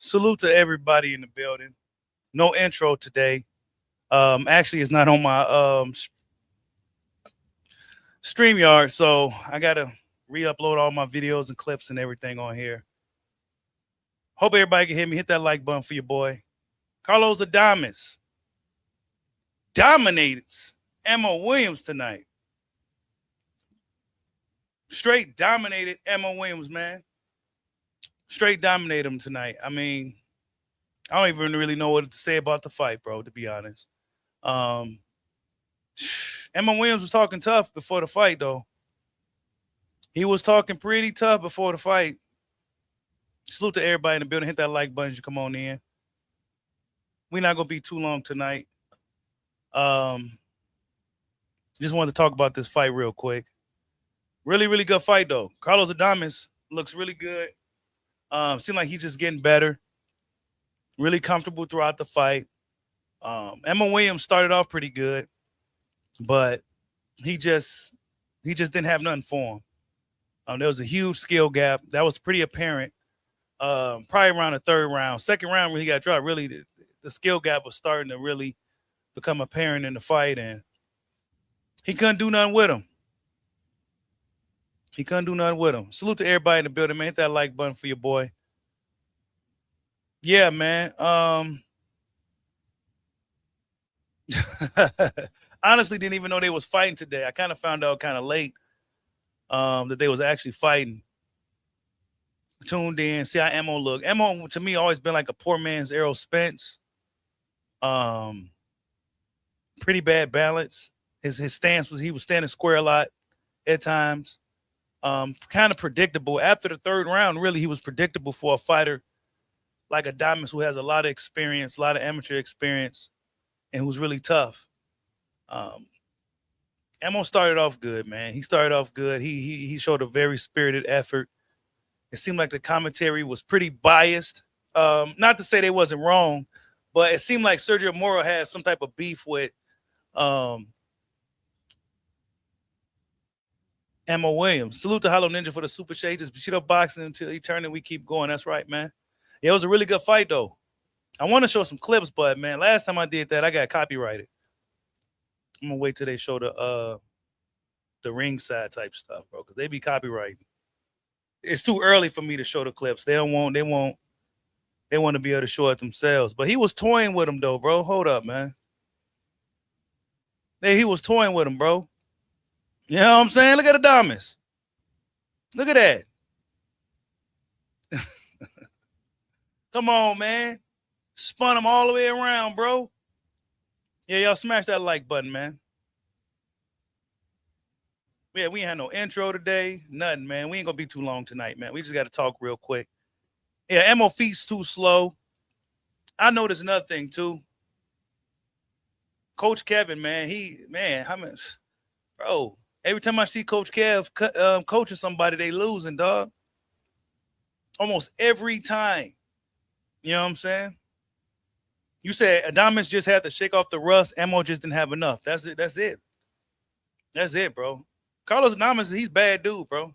Salute to everybody in the building. No intro today. Actually, it's not on my StreamYard, so I gotta re-upload all my videos and clips and everything on here. Hope everybody can hear me. Hit that like button for your boy. Carlos Adames dominated Emma Williams tonight. Straight dominated Emma Williams, man. Straight dominated him tonight. I mean, I don't even really know what to say about the fight, bro, to be honest. Um, Emma Williams was talking tough before the fight, though. He was talking pretty tough before the fight. Salute to everybody in the building. Hit that like button as you come on in. We're not going to be too long tonight. Just wanted to talk about this fight real quick. Really, really good fight, though. Carlos Adames looks really good. Seems like he's just getting better. Really comfortable throughout the fight. Emma Williams started off pretty good, but he just didn't have nothing for him. There was a huge skill gap that was pretty apparent. Probably around the third round, second round when he got dropped. Really, the skill gap was starting to really become apparent in the fight, and he couldn't do nothing with him. Salute to everybody in the building, man. Hit that like button for your boy. Yeah, man. Honestly, didn't even know they was fighting today. I kind of found out kind of late that they was actually fighting. Tuned in, see how Emo look. Emo to me always been like a poor man's Errol Spence. Pretty bad balance. His stance was he was standing square a lot at times. Kind of predictable. After the third round, really, he was predictable for a fighter like Adames who has a lot of experience, a lot of amateur experience, and who's really tough. Emo started off good, man. He started off good. He showed a very spirited effort. It seemed like the commentary was pretty biased. Not to say they wasn't wrong, but it seemed like Sergio Moro had some type of beef with Emma Williams. Salute to Hollow Ninja for the super shade. Just shit up boxing until eternity. We keep going. That's right, man. Yeah, it was a really good fight, though. I want to show some clips, but man, last time I did that, I got copyrighted. I'm gonna wait till they show the ringside type stuff, bro, because they be copyrighting. It's too early for me to show the clips. They want to be able to show it themselves. But he was toying with him, though, bro. Hold up, man. Hey, he was toying with him, bro. You know what I'm saying? Look at Adames. Look at that. Come on, man. Spun him all the way around, bro. Yeah, y'all smash that like button, man. Yeah, we ain't had no intro today. Nothing, man. We ain't going to be too long tonight, man. We just got to talk real quick. Yeah, Mo feet's too slow. I noticed another thing, too. Coach Kevin, man, bro, every time I see Coach Kev coaching somebody, they losing, dog. Almost every time. You know what I'm saying? You said Adames just had to shake off the rust. Emo just didn't have enough. That's it. That's it, bro. Carlos Adames, he's a bad dude, bro.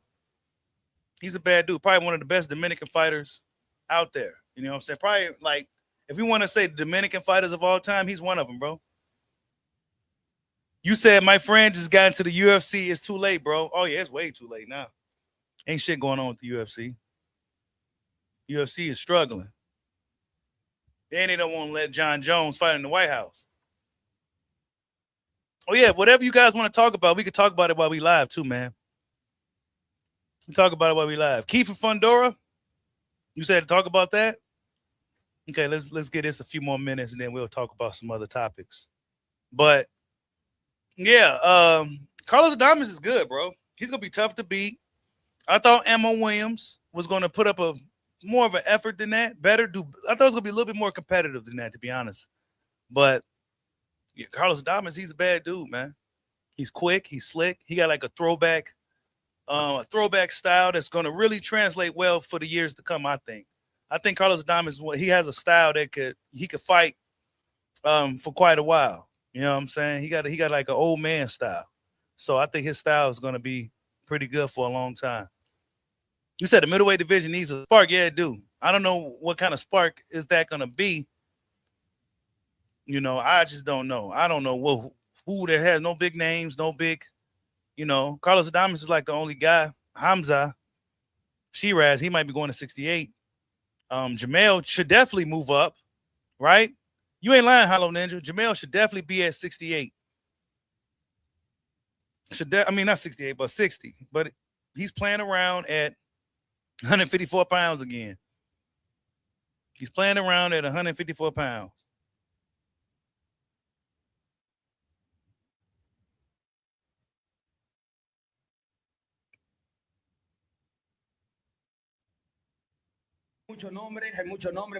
He's a bad dude. Probably one of the best Dominican fighters out there. You know what I'm saying? Probably, like, if we want to say Dominican fighters of all time, he's one of them, bro. You said my friend just got into the UFC. It's too late, bro. Oh, yeah, it's way too late now. Ain't shit going on with the UFC. UFC is struggling. Then they don't want to let John Jones fight in the White House. Oh, yeah, whatever you guys want to talk about, we can talk about it while we live, too, man. We talk about it while we live. Kiefer Fundora, you said to talk about that? Okay, let's get this a few more minutes, and then we'll talk about some other topics. But, yeah, Carlos Adames is good, bro. He's going to be tough to beat. I thought Emma Williams was going to put up more of an effort than that. I thought it was going to be a little bit more competitive than that, to be honest. But yeah, Carlos Adames, he's a bad dude, man. He's quick. He's slick. He got like a throwback style that's going to really translate well for the years to come, I think. I think Carlos Adames, he has a style that he could fight for quite a while. You know what I'm saying? He got like an old man style. So I think his style is going to be pretty good for a long time. You said the middleweight division needs a spark. Yeah, it do. I don't know what kind of spark is that going to be. You know, I just don't know. I don't know who there has no big names, no big, you know. Carlos Adames is like the only guy. Hamza, Shiraz, he might be going to 68. Jamel should definitely move up, right? You ain't lying, Hollow Ninja. Jamel should definitely be at 68. I mean, not 68, but 60. But he's playing around at 154 pounds again. He's playing around at 154 pounds. Muchos nombres,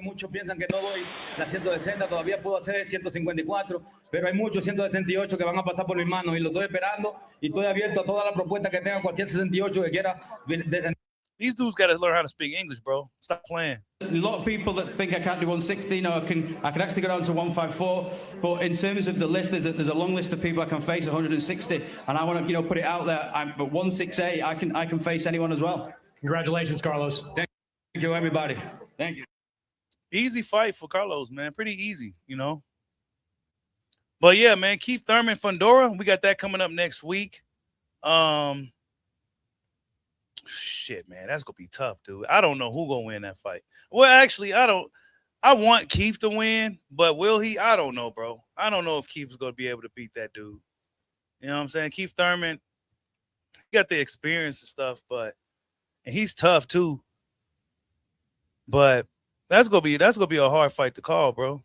muchos piensan que no doy la 160, todavía puedo hacer 154, pero hay muchos 168 que van a pasar por mis manos y lo estoy esperando y estoy abierto a toda la propuesta que tenga cualquier 68 que quiera. These dudes got to learn how to speak English, bro. Stop playing. A lot of people that think I can't do 160, no, I can actually go down to 154. But in terms of the list, there's a long list of people I can face 160, and I want to put it out there. But 168, I can face anyone as well. Congratulations, Carlos. Thank you, everybody. Thank you. Easy fight for Carlos, man. Pretty easy, you know. But yeah, man, Keith Thurman, Fundora, we got that coming up next week. Shit, man, that's gonna be tough, dude. I don't know who gonna win that fight. Well, actually, I want Keith to win, but will he? I don't know, bro. I don't know if Keith's gonna be able to beat that dude. You know what I'm saying? Keith Thurman, he got the experience and stuff, and he's tough too. But that's gonna be a hard fight to call, bro.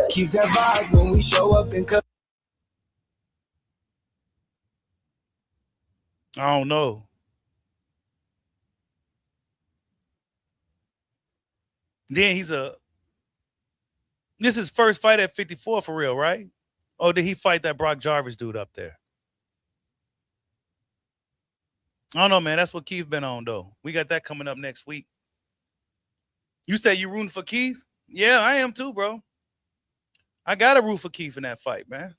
Keep that vibe when we show up and cut. I don't know. Then this is his first fight at 54 for real, right? Oh, did he fight that Brock Jarvis dude up there? I don't know, man. That's what Keith been on, though. We got that coming up next week. You say you rooting for Keith? Yeah, I am too, bro. I got to root for Keith in that fight, man.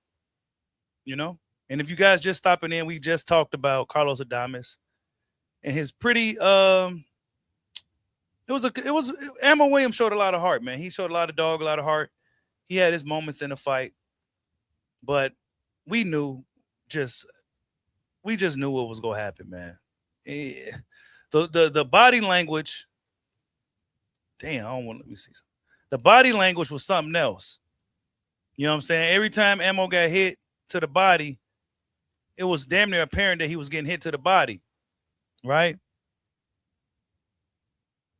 You know? And if you guys just stopping in, we just talked about Carlos Adames and his pretty Ammo Williams showed a lot of heart, man. He showed a lot of dog, a lot of heart. He had his moments in the fight, but we just knew what was gonna happen, man. The body language. Damn, let me see something. The body language was something else. You know what I'm saying? Every time Ammo got hit to the body, it was damn near apparent that he was getting hit to the body, right?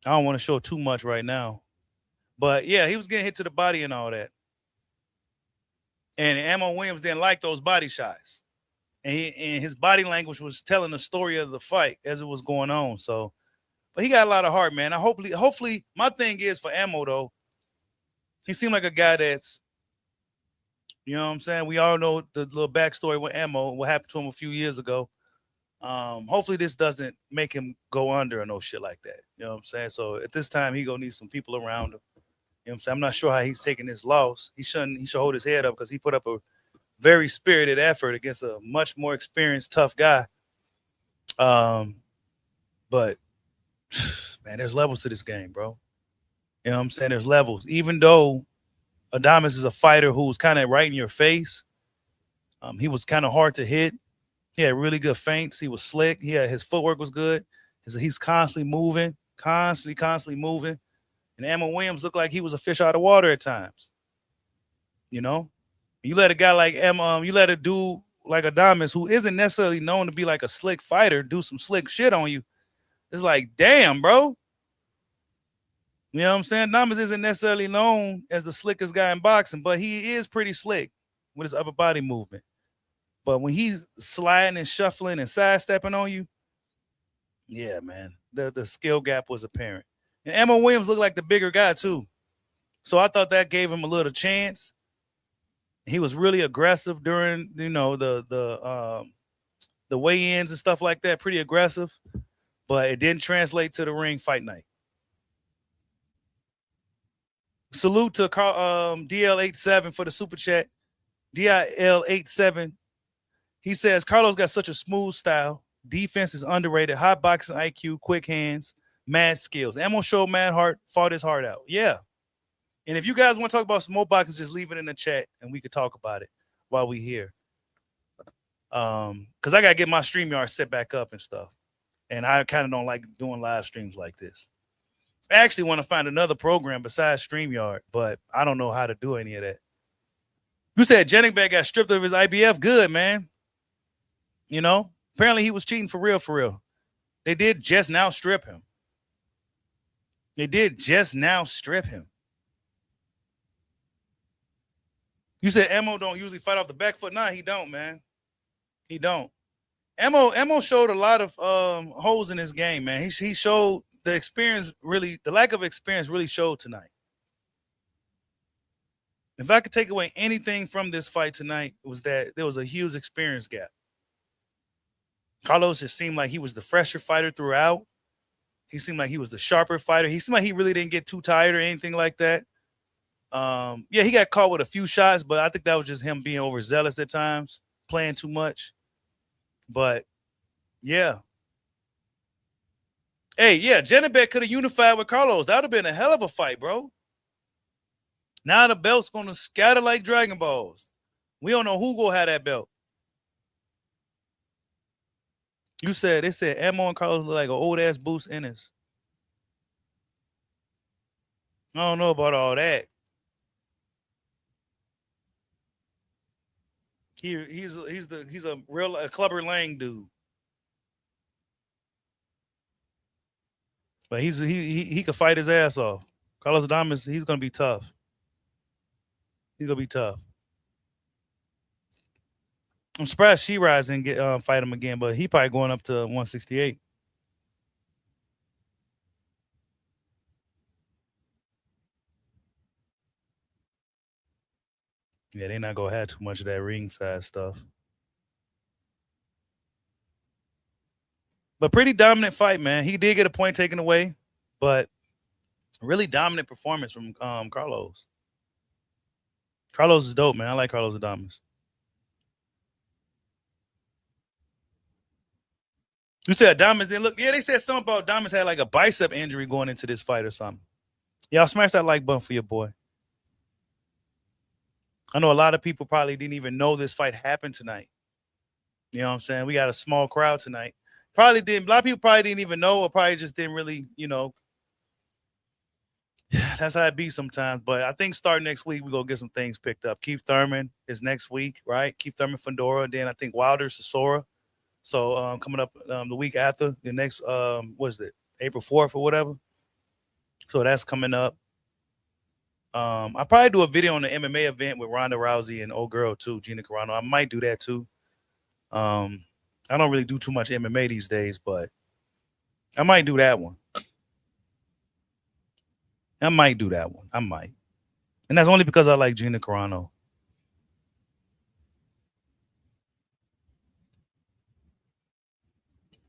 I don't want to show too much right now, but yeah, he was getting hit to the body and all that. And Ammo Williams didn't like those body shots, and his body language was telling the story of the fight as it was going on. So, but he got a lot of heart, man. Hopefully, my thing is for Ammo though, he seemed like a guy that's, you know what I'm saying? We all know the little backstory with Ammo, what happened to him a few years ago. Hopefully this doesn't make him go under or no shit like that. You know what I'm saying? So at this time, he gonna need some people around him. You know what I'm saying? I'm not sure how he's taking this loss. He should hold his head up because he put up a very spirited effort against a much more experienced, tough guy. But man, there's levels to this game, bro. You know what I'm saying? There's levels. Even though Adames is a fighter who's kind of right in your face, he was kind of hard to hit. He had really good feints. He was slick. His footwork was good. He's constantly moving, constantly moving. And Ammo Williams looked like he was a fish out of water at times. You know, you let a guy like you let a dude like Adames, who isn't necessarily known to be like a slick fighter, do some slick shit on you. It's like, damn, bro. You know what I'm saying? Adames isn't necessarily known as the slickest guy in boxing, but he is pretty slick with his upper body movement. But when he's sliding and shuffling and sidestepping on you, yeah, man, the skill gap was apparent. And Ammo Williams looked like the bigger guy too. So I thought that gave him a little chance. He was really aggressive during, you know, the weigh-ins and stuff like that, pretty aggressive. But it didn't translate to the ring fight night. Salute to DL87 for the super chat. DIL87. He says, Carlos got such a smooth style. Defense is underrated. Hot boxing IQ, quick hands, mad skills. Emo showed mad heart, fought his heart out. Yeah. And if you guys want to talk about some more boxing, just leave it in the chat and we could talk about it while we here. Because I gotta get my StreamYard set back up and stuff. And I kind of don't like doing live streams like this. I actually want to find another program besides StreamYard, but I don't know how to do any of that. You said Jennings got stripped of his IBF. Good, man. You know, apparently he was cheating for real, for real. They did just now strip him. They did just now strip him. You said Emo don't usually fight off the back foot. Nah, he don't, man. He don't. Emo showed a lot of holes in his game, man. He showed the experience really, the lack of experience really showed tonight. If I could take away anything from this fight tonight, it was that there was a huge experience gap. Carlos just seemed like he was the fresher fighter throughout. He seemed like he was the sharper fighter. He seemed like he really didn't get too tired or anything like that. Yeah, he got caught with a few shots, but I think that was just him being overzealous at times, playing too much. But, yeah. Hey, yeah, Janibek could have unified with Carlos. That would have been a hell of a fight, bro. Now the belt's going to scatter like Dragon Balls. We don't know who going to have that belt. You said, they said Emo and Carlos look like an old-ass Boost Ennis. I don't know about all that. He's a real Clubber Lang dude. But he could fight his ass off. Carlos Adames, he's gonna be tough. He's gonna be tough. I'm surprised Shiraz didn't get fight him again, but he probably going up to 168. Yeah, they're not gonna have too much of that ringside stuff. But pretty dominant fight, man. He did get a point taken away, but really dominant performance from Carlos. Carlos is dope, man. I like Carlos Adames. You said Adames didn't look. Yeah, they said something about Adames had like a bicep injury going into this fight or something. Y'all smash that like button for your boy. I know a lot of people probably didn't even know this fight happened tonight. You know what I'm saying? We got a small crowd tonight. Probably didn't. A lot of people probably didn't even know, or probably just didn't really, you know. That's how it be sometimes. But I think starting next week, we're going to get some things picked up. Keith Thurman is next week, right? Keith Thurman, Fundora. Then I think Wilder, Sosora. So coming up the week after, the next, what is it, April 4th or whatever. So that's coming up. I'll probably do a video on the MMA event with Ronda Rousey and old girl too, Gina Carano. I might do that too. I don't really do too much MMA these days, but I might do that one. I might do that one. I might. And that's only because I like Gina Carano.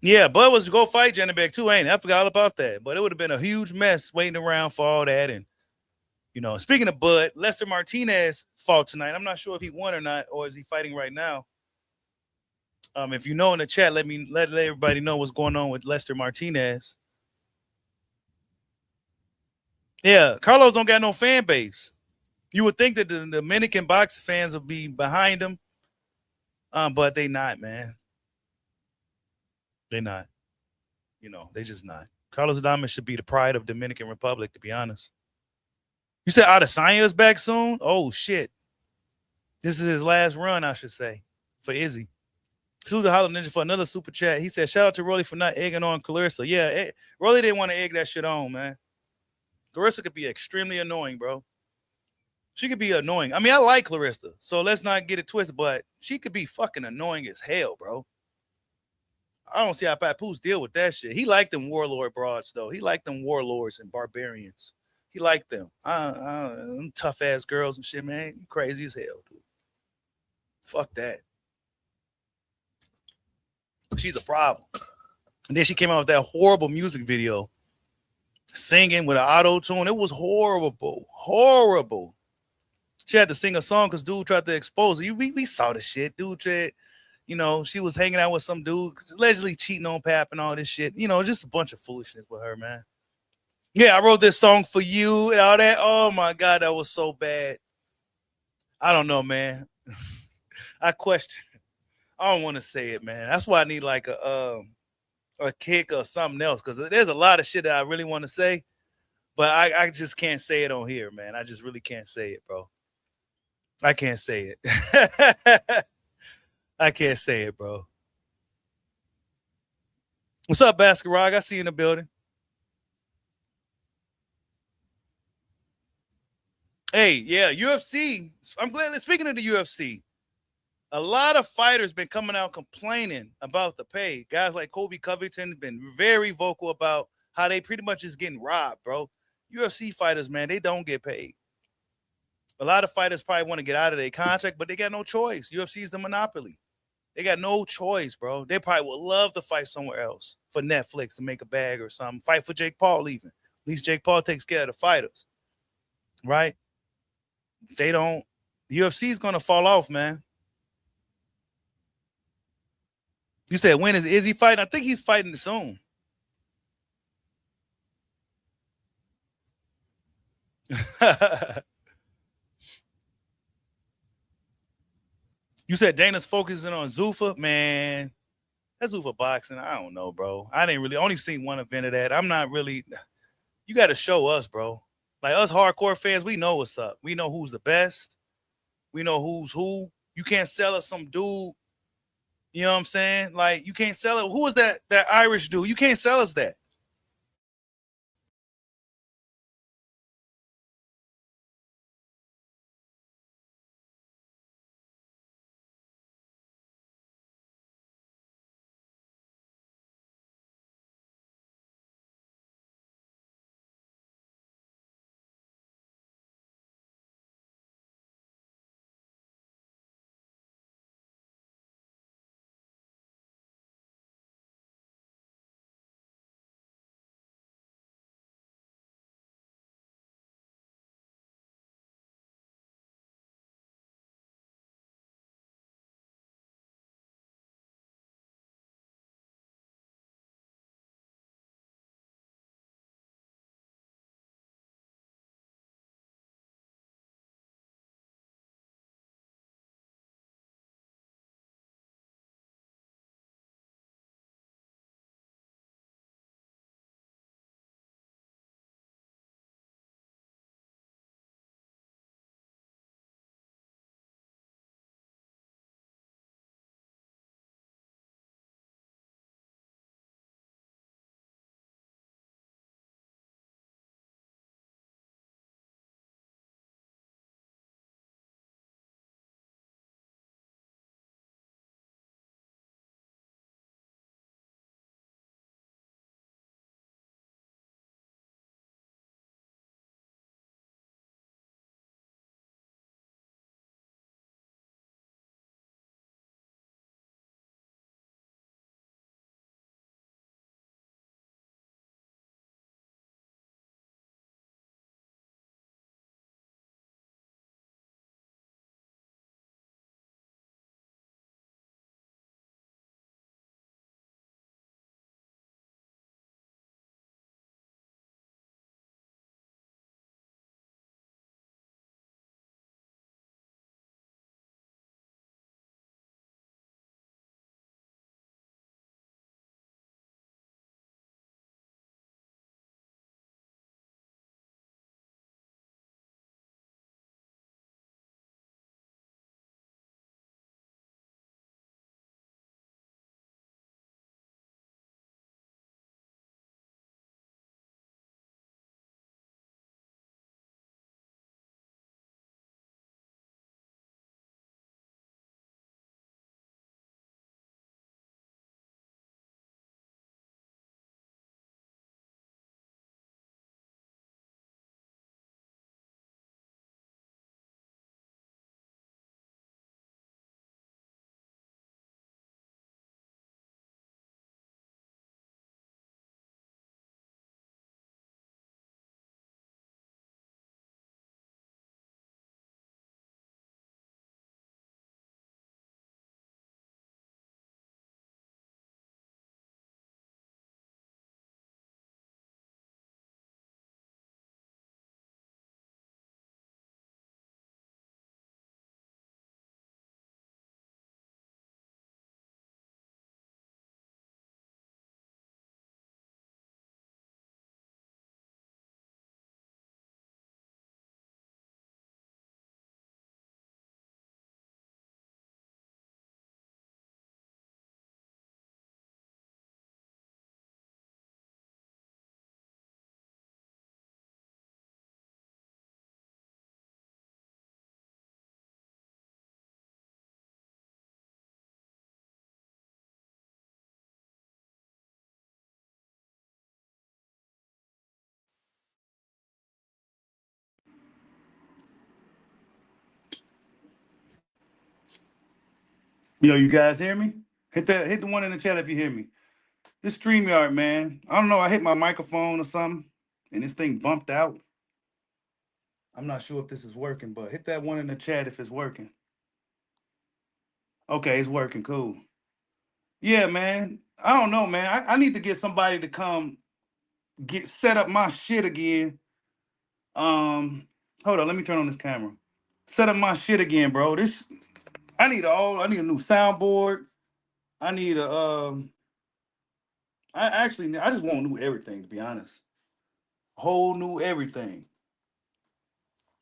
Yeah, Bud was to go fight Janibek too, ain't it? I forgot all about that. But it would have been a huge mess waiting around for all that. And, you know, speaking of Bud, Lester Martinez fought tonight. I'm not sure if he won or not, or is he fighting right now? If you know in the chat, let everybody know what's going on with Lester Martinez. Yeah, Carlos don't got no fan base. You would think that the Dominican boxing fans would be behind him, but they not, man. They not. You know, they just not. Carlos Adames should be the pride of Dominican Republic, to be honest. You said Adesanya is back soon? Oh, shit. This is his last run, I should say, for Izzy. Susan Hollow Ninja for another super chat. He said, shout out to Rolly for not egging on Clarissa. Yeah, Rolly didn't want to egg that shit on, man. Clarissa could be extremely annoying, bro. She could be annoying. I mean, I like Clarissa, so let's not get it twisted, but she could be fucking annoying as hell, bro. I don't see how Papoose deal with that shit. He liked them warlord broads, though. He liked them warlords and barbarians. He liked them. Them tough-ass girls and shit, man. You crazy as hell, dude. Fuck that. She's a problem. And then she came out with that horrible music video singing with an auto-tune. It was horrible. Horrible. She had to sing a song because dude tried to expose her. We saw the shit. Dude tried, You know, she was hanging out with some dude allegedly cheating on Pap and all this shit. You know, just a bunch of foolishness with her, man. Yeah, I wrote this song for you and all that. Oh my God, that was so bad. I don't know, man. I question. I don't want to say it, man. That's why I need like a kick or something else, because there's a lot of shit that I really want to say, but I just can't say it on here, man. I just really can't say it, bro. I can't say it. I can't say it, bro. What's up, Baskerog? I see you in the building. Hey, yeah, UFC. I'm glad. Speaking of the UFC, a lot of fighters been coming out complaining about the pay. Guys like Colby Covington been very vocal about how they pretty much is getting robbed, bro. UFC fighters, man, they don't get paid. A lot of fighters probably want to get out of their contract, but they got no choice. UFC is the monopoly. They got no choice, bro. They probably would love to fight somewhere else for Netflix to make a bag or something. Fight for Jake Paul even. At least Jake Paul takes care of the fighters, right? They don't. The UFC is going to fall off, man. You said, when is Izzy fighting? I think he's fighting soon. You said Dana's focusing on Zuffa. Man, that's Zuffa boxing. I don't know, bro. I didn't really only seen one event of that. I'm not really. You got to show us, bro. Like us hardcore fans, we know what's up. We know who's the best. We know who's who. You can't sell us some dude. You know what I'm saying? Like, you can't sell it. Who was that Irish dude? You can't sell us that. Yo, you guys hear me? Hit the one in the chat if you hear me. This StreamYard, man. I don't know. I hit my microphone or something, and this thing bumped out. I'm not sure if this is working, but hit that one in the chat if it's working. Okay, it's working. Cool. Yeah, man. I don't know, man. I need to get somebody to come get set up my shit again. Hold on. Let me turn on this camera. Set up my shit again, bro. I need a new soundboard. I need a I just want new everything, to be honest. Whole new everything.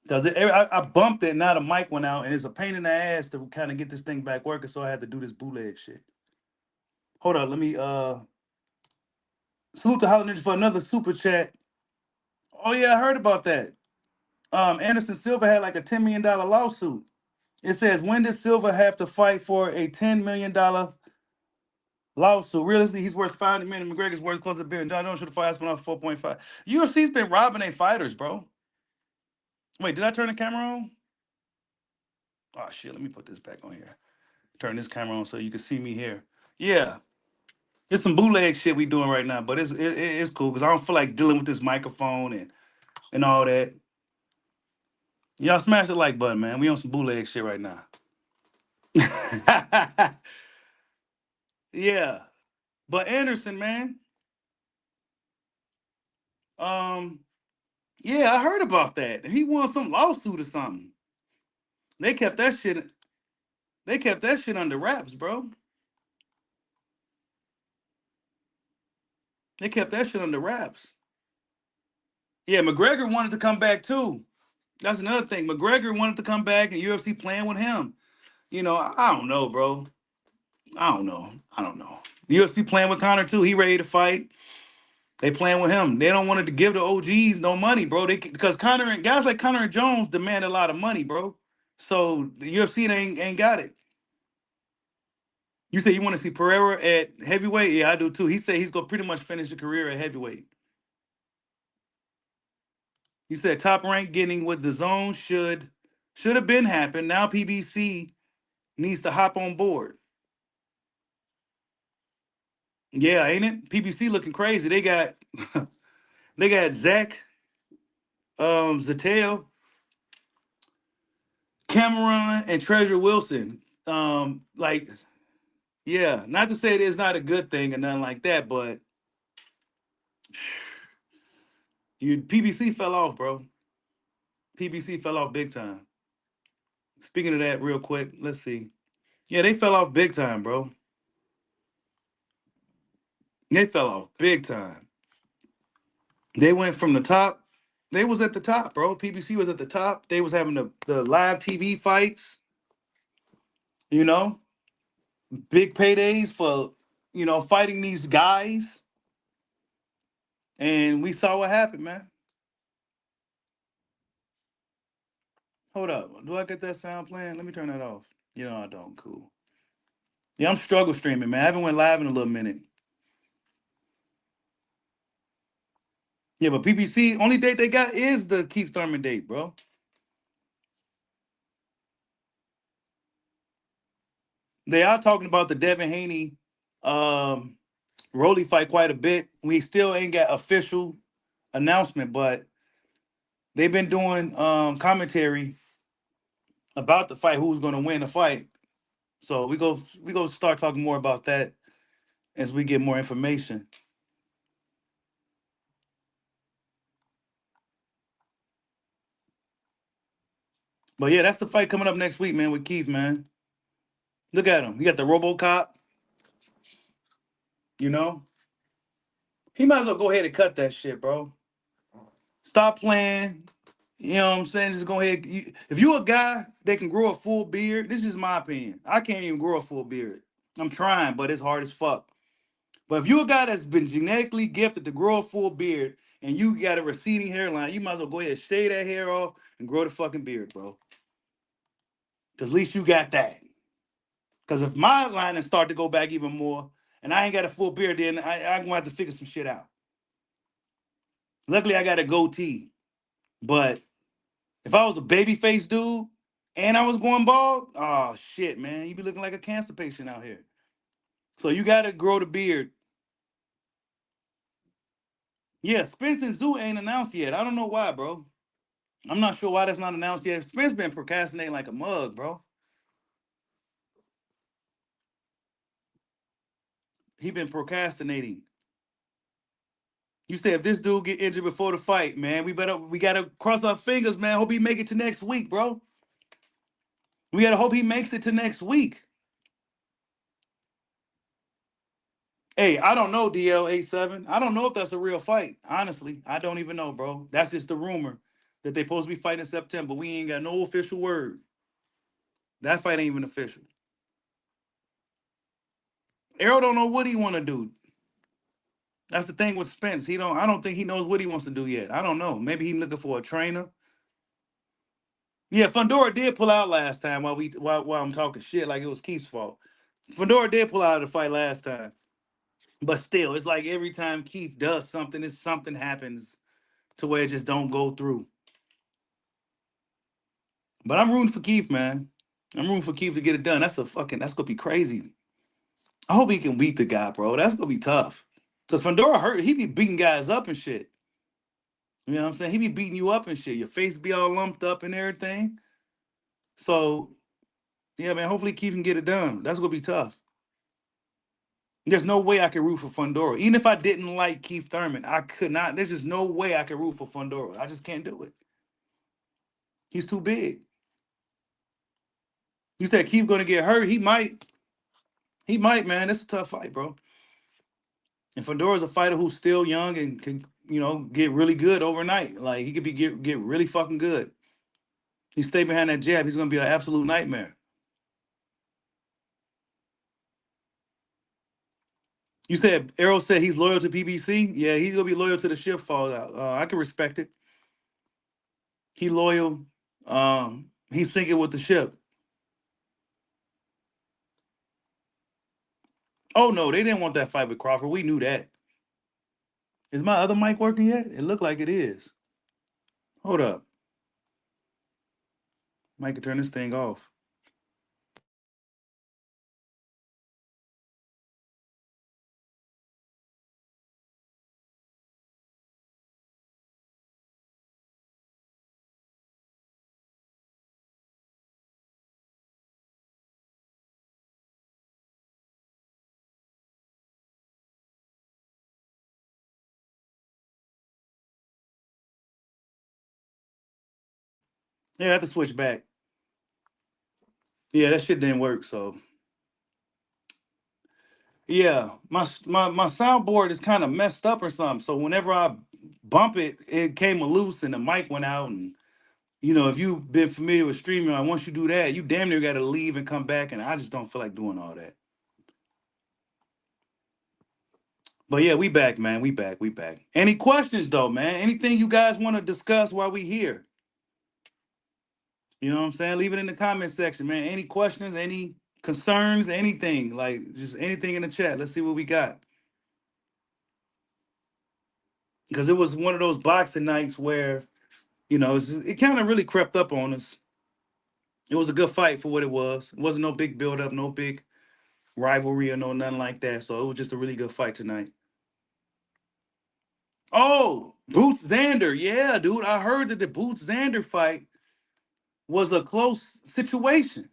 Because I bumped it, now the mic went out, and it's a pain in the ass to kind of get this thing back working, so I had to do this bootleg shit. Hold on, let me salute the Hollow Ninja for another super chat. Oh yeah, I heard about that. Anderson Silva had like a $10 million lawsuit. It says, when does Silva have to fight for a $10 million lawsuit? Realistically, he's worth $5 million. McGregor's worth close to $1 billion. John Jones should have fought Aspinall for 4.5. UFC's been robbing their fighters, bro. Wait, did I turn the camera on? Oh shit, let me put this back on here. Turn this camera on so you can see me here. Yeah. It's some bootleg shit we doing right now, but it's cool because I don't feel like dealing with this microphone and all that. Y'all smash the like button, man. We on some bootleg shit right now. Yeah. But Anderson, man. Yeah, I heard about that. He won some lawsuit or something. They kept that shit under wraps, bro. They kept that shit under wraps. Yeah, McGregor wanted to come back too. That's another thing. McGregor wanted to come back and UFC playing with him. You know, I don't know, bro. I don't know. The UFC playing with Conor too. He ready to fight. They playing with him. They don't want to give the OGs no money, bro. Because Conor and guys like Conor and Jones demand a lot of money, bro. So the UFC ain't got it. You say you want to see Pereira at heavyweight? Yeah, I do too. He said he's gonna pretty much finish the career at heavyweight. He said Top Rank getting with the zone should have been happened. Now PBC needs to hop on board. Yeah, ain't it? PBC looking crazy. They got Zach, Zattel, Cameron, and Treasure Wilson. Yeah, not to say it is not a good thing or nothing like that, but PBC fell off, bro. PBC fell off big time. Speaking of that, real quick, let's see. Yeah, they fell off big time, bro. They fell off big time. They went from the top. They was at the top, bro. PBC was at the top. They was having the live TV fights. You know, big paydays for, fighting these guys. And we saw what happened, man. Hold up. Do I get that sound playing? Let me turn that off. I don't. Cool. Yeah, I'm struggle streaming, man. I haven't went live in a little minute. Yeah, but PBC, only date they got is the Keith Thurman date, bro. They are talking about the Devin Haney Rolly fight quite a bit. We still ain't got official announcement, but they've been doing commentary about the fight, who's going to win the fight. So we go start talking more about that as we get more information. But yeah, that's the fight coming up next week, man, with Keith, man. Look at him. He got the RoboCop. He might as well go ahead and cut that shit, bro. Stop playing. You know what I'm saying? Just go ahead. If you a guy that can grow a full beard, this is my opinion. I can't even grow a full beard. I'm trying, but it's hard as fuck. But if you a guy that's been genetically gifted to grow a full beard and you got a receding hairline, you might as well go ahead and shave that hair off and grow the fucking beard, bro. Because at least you got that. Because if my line start to go back even more and I ain't got a full beard, then I'm going to have to figure some shit out. Luckily, I got a goatee. But if I was a baby face dude and I was going bald. Oh shit, man, you be looking like a cancer patient out here. So you gotta grow the beard. Yeah, Spence and Zoo ain't announced yet. I don't know why, bro. I'm not sure why that's not announced yet. Spence been procrastinating like a mug, bro. He been procrastinating. You said if this dude get injured before the fight, man, we gotta cross our fingers, man. Hope he make it to next week, bro. We gotta hope he makes it to next week. Hey, I don't know, DL87. I don't know if that's a real fight. Honestly, I don't even know, bro. That's just the rumor that they supposed to be fighting in September. We ain't got no official word. That fight ain't even official. Errol don't know what he want to do. That's the thing with Spence. I don't think he knows what he wants to do yet. I don't know. Maybe he's looking for a trainer. Yeah, Fundora did pull out last time while I'm talking shit like it was Keith's fault. Fundora did pull out of the fight last time. But still, it's like every time Keith does something, something happens to where it just don't go through. But I'm rooting for Keith, man. I'm rooting for Keith to get it done. That's gonna be crazy. I hope he can beat the guy, bro. That's gonna be tough. Because Fundora hurt, he be beating guys up and shit. You know what I'm saying? He be beating you up and shit. Your face be all lumped up and everything. So, yeah, man, hopefully Keith can get it done. That's gonna be tough. There's no way I could root for Fundora. Even if I didn't like Keith Thurman, I could not. There's just no way I could root for Fundora. I just can't do it. He's too big. You said Keith gonna get hurt. He might. He might, man. It's a tough fight, bro. And Fundora's a fighter who's still young and can, get really good overnight. Like he could get really fucking good. He stay behind that jab. He's gonna be an absolute nightmare. You said Errol said he's loyal to PBC. Yeah, he's gonna be loyal to the ship fallout. I can respect it. He loyal. He's sinking with the ship. Oh no, they didn't want that fight with Crawford. We knew that. Is my other mic working yet? It looked like it is. Hold up. Mike can turn this thing off. Yeah, I have to switch back. Yeah, that shit didn't work. So yeah, my soundboard is kind of messed up or something. So whenever I bump it, it came loose and the mic went out. And if you've been familiar with streaming, once you do that, you damn near got to leave and come back. And I just don't feel like doing all that. But yeah, we back, man. We back. Any questions though, man? Anything you guys want to discuss while we here? You know what I'm saying? Leave it in the comment section, man. Any questions, any concerns, anything, like just anything in the chat. Let's see what we got. Because it was one of those boxing nights where, it kind of really crept up on us. It was a good fight for what it was. It wasn't no big build-up, no big rivalry or nothing like that. So it was just a really good fight tonight. Oh, Boots Xander. Yeah, dude. I heard that the Boots Xander fight was a close situation.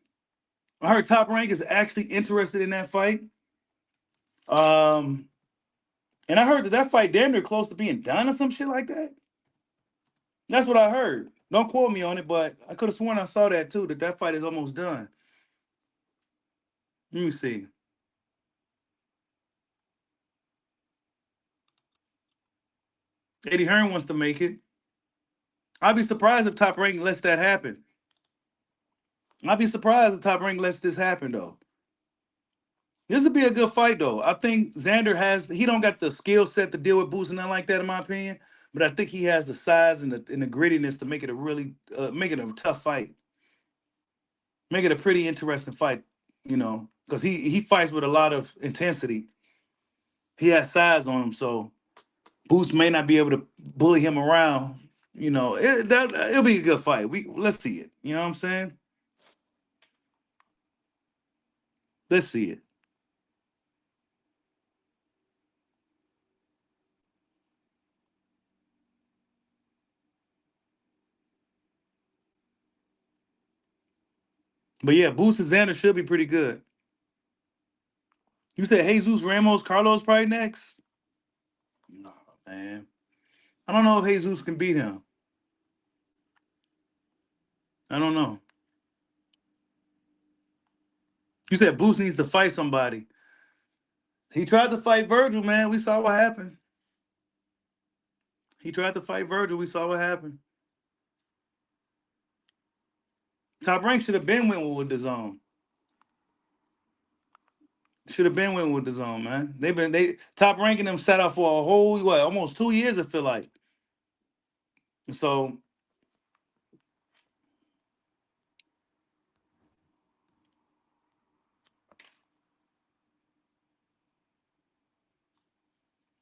I heard Top Rank is actually interested in that fight. And I heard that fight damn near close to being done or some shit like that. That's what I heard. Don't quote me on it, but I could have sworn I saw that too, that fight is almost done. Let me see. Eddie Hearn wants to make it. I'd be surprised if Top Rank lets that happen. I'd be surprised if Top Rank lets this happen, though. This would be a good fight, though. I think Xander he don't got the skill set to deal with Boots and nothing like that, in my opinion. But I think he has the size and the grittiness to make it a tough fight. Make it a pretty interesting fight, because he fights with a lot of intensity. He has size on him, so Boots may not be able to bully him around. It'll be a good fight. Let's see it. You know what I'm saying? Let's see it. But yeah, Boost and Xander should be pretty good. You said Jesus, Ramos, Carlos probably next? No, man. I don't know if Jesus can beat him. I don't know. You said Boost needs to fight somebody. He tried to fight Virgil, man. We saw what happened. He tried to fight Virgil. We saw what happened. Top Rank should have been went with the zone. Should have been went with the zone, man. They Top Ranking them set up for a whole almost 2 years. I feel like. So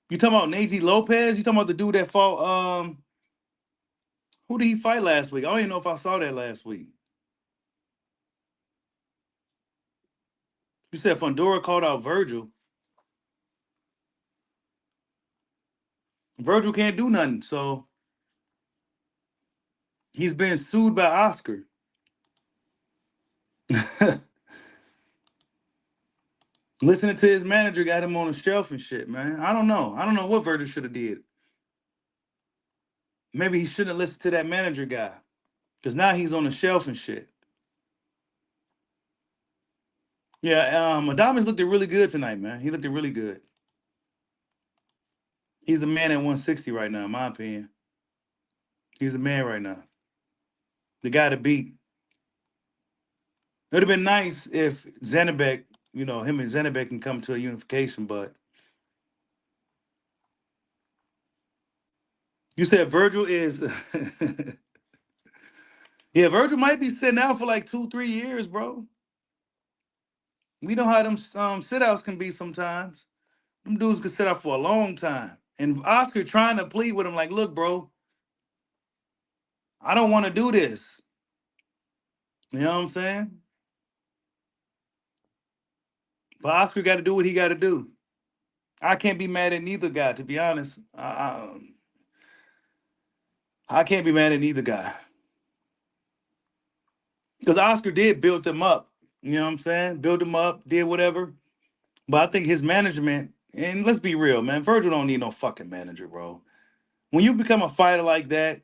you talking about Neji Lopez? You talking about the dude that fought? Who did he fight last week? I don't even know if I saw that last week. You said Fundora called out Virgil. Virgil can't do nothing, so he's been sued by Oscar. Listening to his manager got him on the shelf and shit, man. I don't know. I don't know what Virgil should have did. Maybe he shouldn't have listened to that manager guy, because now he's on the shelf and shit. Yeah, Adames looked really good tonight, man. He looked really good. He's the man at 160 right now, in my opinion. He's the man right now. The guy to beat. It would have been nice if Zanabek, him and Zanabek can come to a unification, but you said Virgil is yeah, Virgil might be sitting out for like 2-3 years, bro. We know how them sit-outs can be sometimes. Them dudes can sit out for a long time. And Oscar trying to plead with him like, look, bro, I don't want to do this. You know what I'm saying? But Oscar got to do what he got to do. I can't be mad at neither guy, to be honest. I can't be mad at neither guy. Because Oscar did build them up. You know what I'm saying? Build them up, did whatever. But I think his management, and let's be real, man, Virgil don't need no fucking manager, bro. When you become a fighter like that,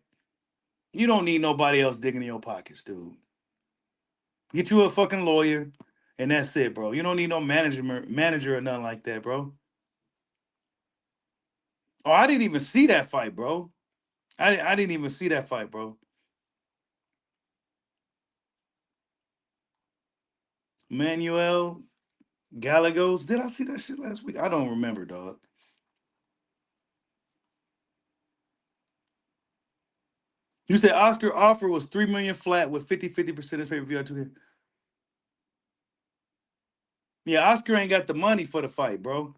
you don't need nobody else digging in your pockets, dude. Get you a fucking lawyer, and that's it, bro. You don't need no manager or nothing like that, bro. Oh, I didn't even see that fight, bro. I didn't even see that fight, bro. Manuel Gallegos. Did I see that shit last week? I don't remember, dog. You said Oscar offer was $3 million flat with 50% pay-per-view. Yeah, Oscar ain't got the money for the fight, bro.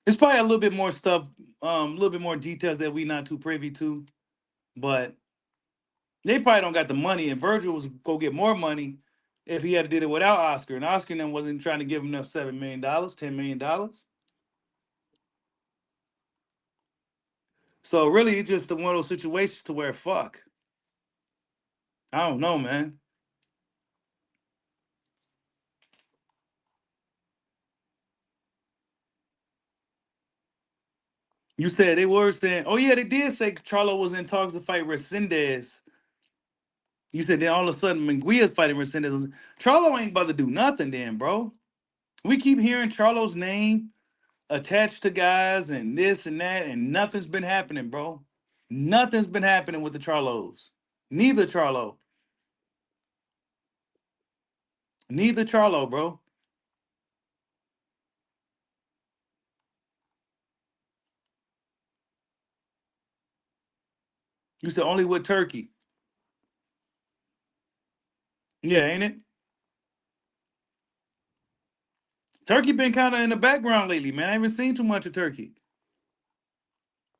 It's probably a little bit more stuff, a little bit more details that we not too privy to, but they probably don't got the money. And Virgil was go get more money if he had did it without Oscar, and Oscar then wasn't trying to give him enough $7 million, $10 million. So really, it's just one of those situations to where fuck. I don't know, man. You said they were saying, oh yeah, they did say Charlo was in talks to fight Resendez. You said then all of a sudden Munguia's fighting Resendez. Charlo ain't about to do nothing then, bro. We keep hearing Charlo's name attached to guys and this and that, and nothing's been happening, bro. Nothing's been happening with the Charlos. Neither Charlo. Neither Charlo, bro. You said only with Turkey. Yeah, ain't it? Turkey been kind of in the background lately, man. I haven't seen too much of Turkey.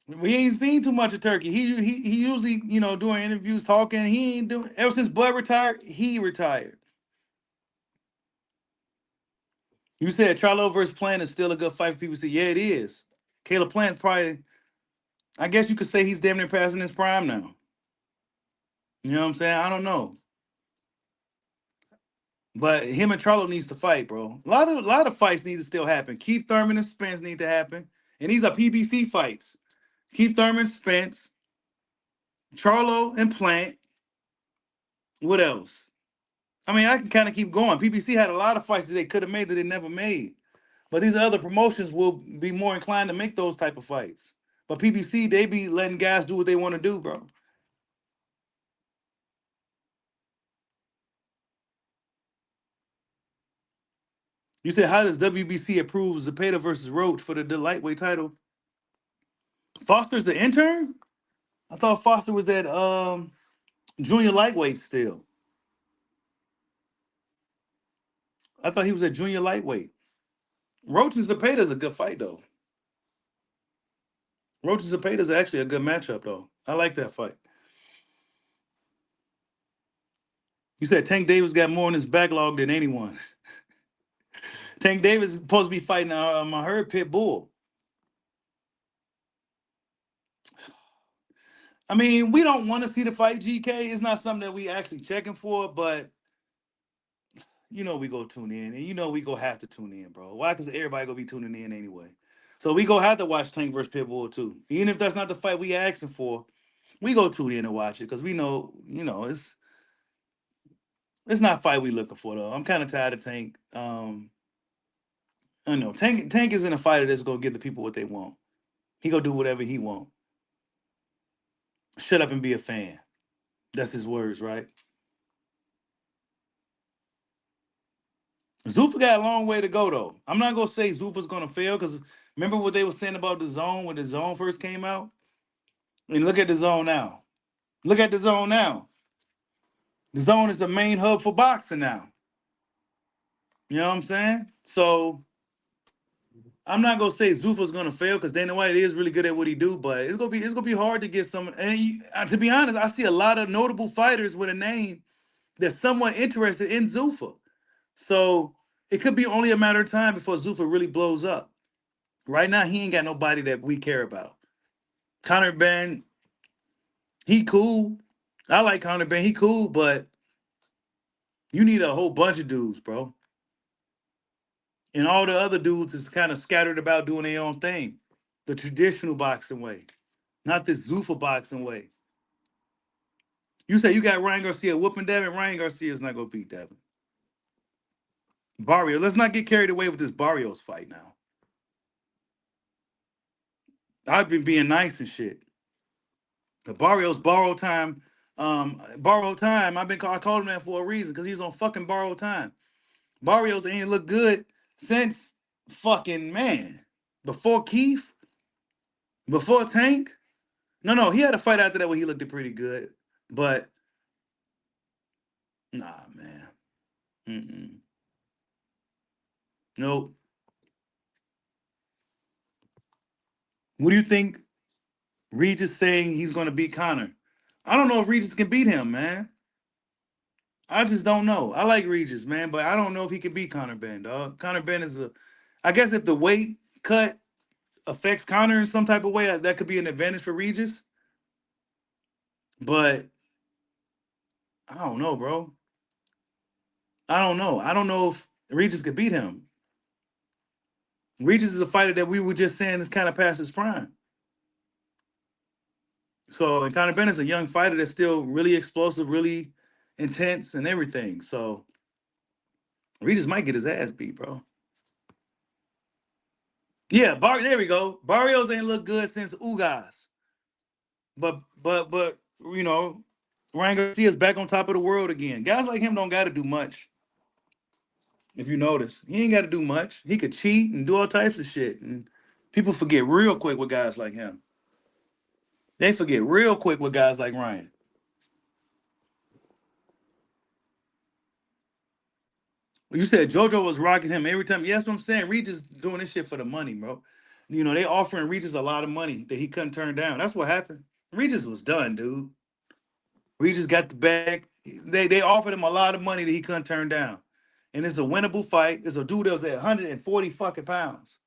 We ain't seen too much of Turkey. He usually, doing interviews, talking. He ain't doing ever since Bud retired. He retired. You said Charlo versus Plant is still a good fight for people. Say, yeah, it is. Caleb Plant's probably, I guess you could say he's damn near passing his prime now. You know what I'm saying? I don't know. But him and Charlo needs to fight, bro. A lot of fights need to still happen. Keith Thurman and Spence need to happen. And these are PBC fights. Keith Thurman, Spence, Charlo, and Plant. What else? I mean, I can kind of keep going. PBC had a lot of fights that they could have made that they never made. But these other promotions will be more inclined to make those type of fights. But PBC, they be letting guys do what they want to do, bro. You said, how does WBC approve Zepeda versus Roach for the lightweight title? Foster's the intern? I thought Foster was at junior lightweight still. I thought he was at junior lightweight. Roach and Zepeda's a good fight, though. Roach and Zepeda's actually a good matchup, though. I like that fight. You said Tank Davis got more in his backlog than anyone. Tank Davis is supposed to be fighting, I heard, Pitbull. I mean, we don't want to see the fight, GK. It's not something that we actually checking for, but you know we go tune in, and you know we go have to tune in, bro. Why? Because everybody gonna be tuning in anyway. So we go have to watch Tank versus Pitbull too. Even if that's not the fight we asking for, we go tune in and watch it because we know, it's not a fight we looking for though. I'm kind of tired of Tank. I know Tank isn't a fighter that's gonna give the people what they want. He gonna do whatever he want. Shut up and be a fan. That's his words, right? Zuffa got a long way to go, though. I'm not going to say Zuffa's going to fail because remember what they were saying about the zone when the zone first came out? I mean, look at the zone now. Look at the zone now. The zone is the main hub for boxing now. You know what I'm saying? So I'm not going to say Zuffa's going to fail because Dana White is really good at what he do, but it's going to be hard to get some. And to be honest, I see a lot of notable fighters with a name that's somewhat interested in Zuffa. So it could be only a matter of time before Zuffa really blows up. Right now, he ain't got nobody that we care about. Conor Benn, he cool. I like Conor Benn. He cool, but you need a whole bunch of dudes, bro. And all the other dudes is kind of scattered about doing their own thing. The traditional boxing way. Not this Zuffa boxing way. You say you got Ryan Garcia whooping Devin. Ryan Garcia is not going to beat Devin. Barrio, let's not get carried away with this Barrios fight now. I've been being nice and shit. The Barrios borrowed time. Borrowed time. I called him that for a reason because he was on fucking borrowed time. Barrios ain't look good since fucking before Keith, before Tank. No, he had a fight after that where he looked pretty good, but nah, man. Nope. What do you think? Regis saying he's going to beat Conor. I don't know if Regis can beat him, man. I just don't know. I like Regis, man, but I don't know if he can beat Conor Benn, dog. Conor Benn is I guess if the weight cut affects Conor in some type of way, that could be an advantage for Regis. But I don't know, bro. I don't know. I don't know if Regis could beat him. Regis is a fighter that we were just saying is kind of past his prime. So, and Conor Benn is a young fighter that's still really explosive, really intense and everything. So, Regis might get his ass beat, bro. Yeah, there we go. Barrios ain't look good since Ugas. But Ryan Garcia's back on top of the world again. Guys like him don't got to do much. If you notice, he ain't got to do much. He could cheat and do all types of shit. And people forget real quick with guys like him. They forget real quick with guys like Ryan. You said JoJo was rocking him every time. Yeah, that's what I'm saying. Regis doing this shit for the money, bro. They offering Regis a lot of money that he couldn't turn down. That's what happened. Regis was done, dude. Regis got the bag. They offered him a lot of money that he couldn't turn down. and it's a winnable fight. It's a dude that was at 140 fucking pounds.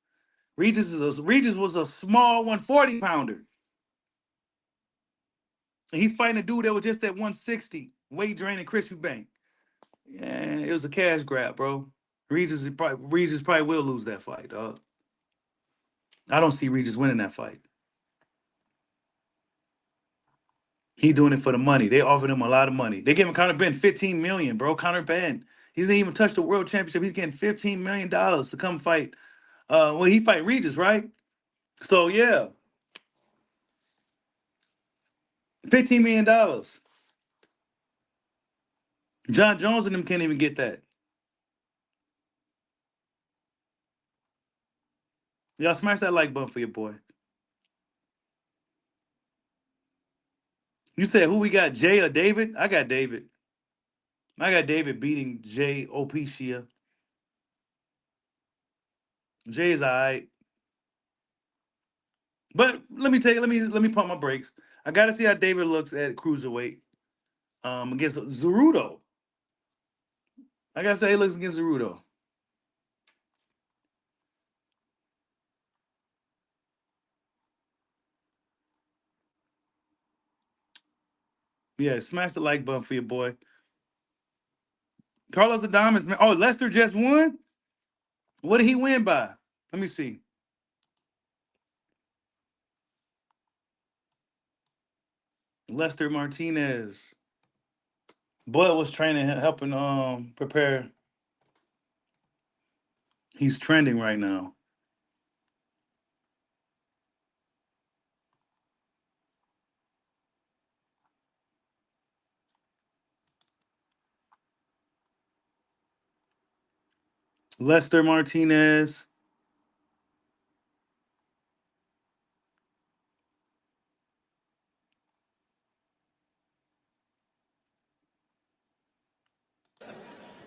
Regis was a small 140 pounder. And he's fighting a dude that was just at 160, weight draining Chris Eubank. Yeah, it was a cash grab, bro. Regis probably will lose that fight, dog. I don't see Regis winning that fight. He doing it for the money. They offered him a lot of money. They gave him Conor Benn $15 million, bro. Conor Benn. He didn't even touch the world championship. He's getting $15 million to come fight. Well, he fight Regis, right? So yeah. $15 million. John Jones and them can't even get that. Y'all smash that like button for your boy. You said who we got, Jay or David? I got David. I got David beating Jay Opishia. Jay is all right. But let me pump my brakes. I gotta see how David looks at cruiserweight. Against Zerudo. I gotta say he looks against Zerudo. Yeah, smash the like button for your boy. Carlos Adames, man. Oh, Lester just won? What did he win by? Let me see. Lester Martinez. Bud was training, helping prepare. He's trending right now. Lester Martinez.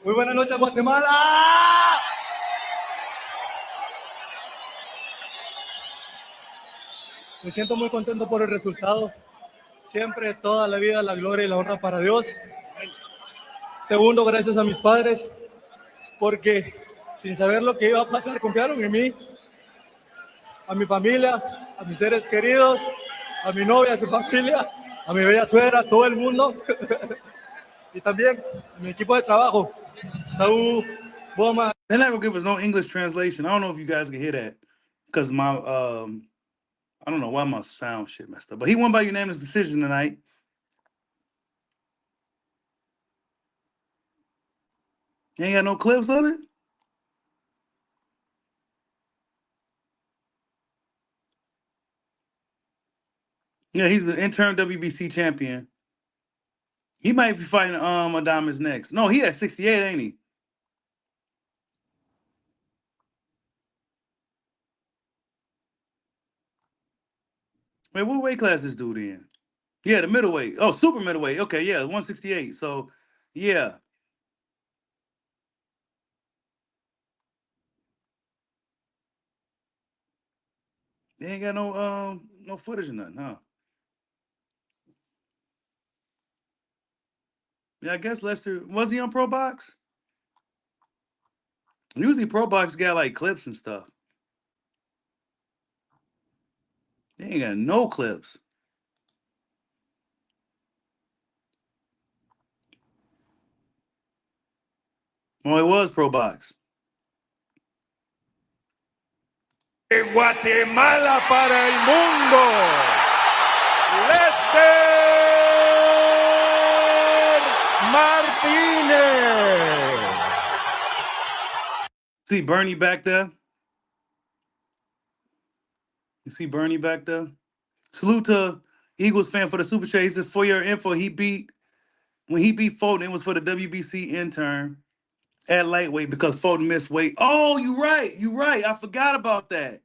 Muy buenas noches, Guatemala. Me siento muy contento por el resultado. Siempre, toda la vida, la gloria y la honra para Dios. Segundo, gracias a mis padres, porque sin saber lo que iba a pasar, confiaron en mí. A mi familia, a mis seres queridos, a mi novia, a su familia, a mi bella suegra, a todo el mundo. Y también a mi equipo de trabajo, Saúl, Boma. They're not gonna give us no English translation. I don't know if you guys can hear that because my I don't know why my sound shit messed up. But he won by unanimous decision tonight. You ain't got no clips of it? Yeah, he's the interim WBC champion. He might be fighting Adames next. No, he at 68, ain't he? Wait, what weight class this dude in? Yeah, the middleweight. Oh, super middleweight. Okay, yeah, 168. So, yeah. They ain't got no footage or nothing, huh? Yeah, I guess Lester was he on Pro Box? Usually Pro Box got like clips and stuff. They ain't got no clips. Well, it was Pro Box. Guatemala para el mundo. Lester Martinez. See Bernie back there? You see Bernie back there? Salute to Eagles fan for the super chat. He said for your info, when he beat Fulton, it was for the WBC intern at lightweight because Fulton missed weight. Oh, you're right. I forgot about that.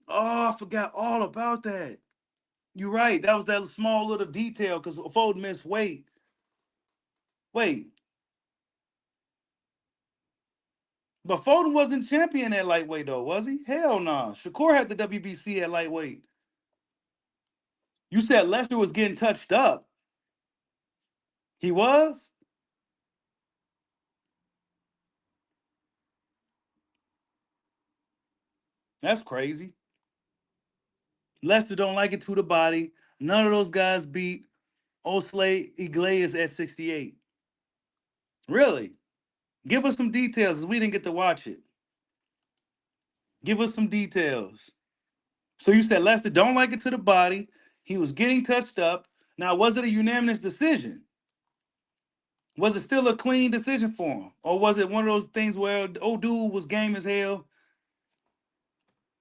Oh, I forgot all about that. You're right. That was that small little detail because Fulton missed weight. Wait. But Fulton wasn't champion at lightweight, though, was he? Hell no. Nah. Shakur had the WBC at lightweight. You said Lester was getting touched up. He was? That's crazy. Lester don't like it to the body. None of those guys beat Osley Iglesias at 68. Really? Give us some details, because we didn't get to watch it. Give us some details. So you said Lester don't like it to the body. He was getting touched up. Now, was it a unanimous decision? Was it still a clean decision for him? Or was it one of those things where old dude was game as hell?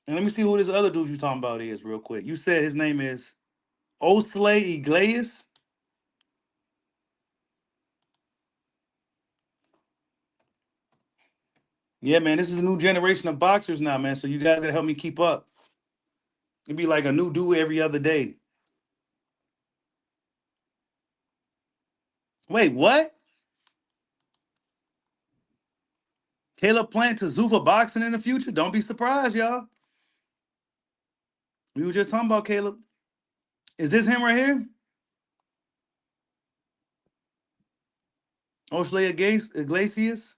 And let me see who this other dude you talking about is real quick. You said his name is Osley Iglesias. Yeah, man, this is a new generation of boxers now, man. So you guys gotta help me keep up. It'd be like a new dude every other day. Wait, what? Caleb Plant to Zuffa boxing in the future? Don't be surprised, y'all. We were just talking about Caleb. Is this him right here? Osley Iglesias?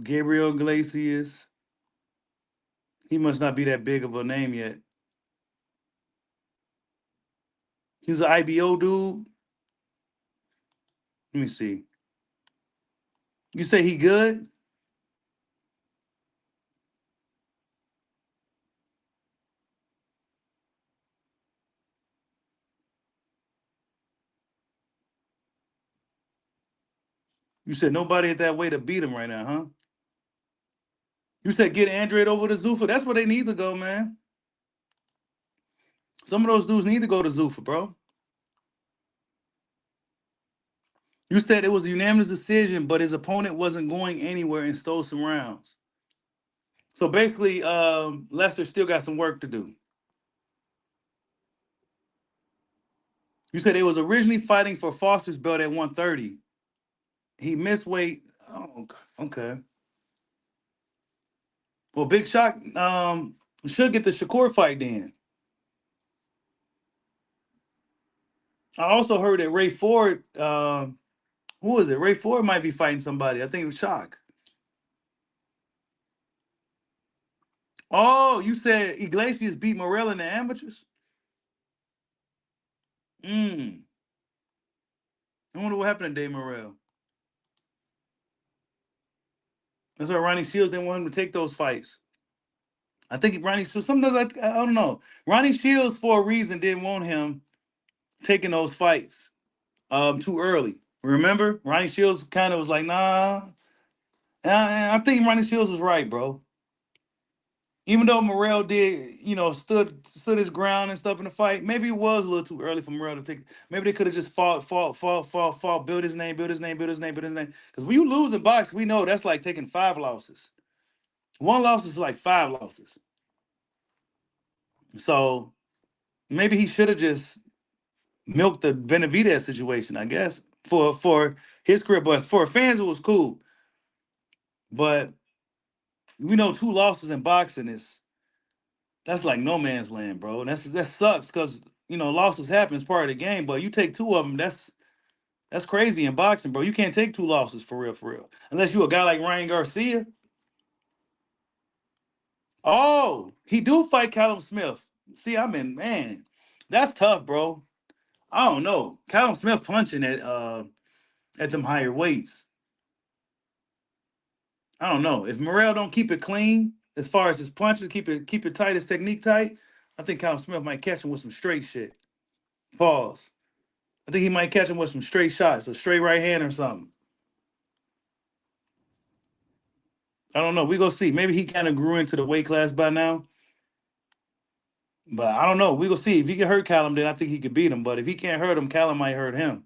Gabriel Iglesias. He must not be that big of a name yet. He's an IBO dude. Let me see. You say he good? You said nobody at that weight to beat him right now, huh? You said get Andrade over to Zuffa. That's where they need to go, man. Some of those dudes need to go to Zuffa, bro. You said it was a unanimous decision, but his opponent wasn't going anywhere and stole some rounds. So basically, Lester still got some work to do. You said they was originally fighting for Foster's belt at 130. He missed weight. Oh, okay. Well, Big Shock should get the Shakur fight then. I also heard that Ray Ford, who was it? Ray Ford might be fighting somebody. I think it was Shock. Oh, you said Iglesias beat Morel in the amateurs? I wonder what happened to Dave Morel. That's why Ronnie Shields didn't want him to take those fights. I think Ronnie, so sometimes I don't know. Ronnie Shields, for a reason, didn't want him taking those fights too early. Remember? Ronnie Shields kind of was like, nah. And I think Ronnie Shields was right, bro. Even though Morrell did, stood his ground and stuff in the fight, maybe it was a little too early for Morrell to take. Maybe they could have just fought, build his name. Because when you lose in boxing, we know that's like taking 5 losses. 1 loss is like 5 losses. So maybe he should have just milked the Benavidez situation, I guess, for his career. But for fans, it was cool. But we know 2 losses in boxing that's like no man's land, bro. And that sucks because losses happen, it's part of the game. But you take 2 of them, that's crazy in boxing, bro. You can't take 2 losses for real. Unless you a guy like Ryan Garcia. Oh, he do fight Callum Smith. See, man, that's tough, bro. I don't know. Callum Smith punching at them higher weights. I don't know. If Morrell don't keep it clean as far as his punches, keep it tight, his technique tight, I think Callum Smith might catch him with some straight shit. Pause. I think he might catch him with some straight shots, a straight right hand or something. I don't know. We go see. Maybe he kind of grew into the weight class by now. But I don't know. We go see. If he can hurt Callum, then I think he could beat him. But if he can't hurt him, Callum might hurt him.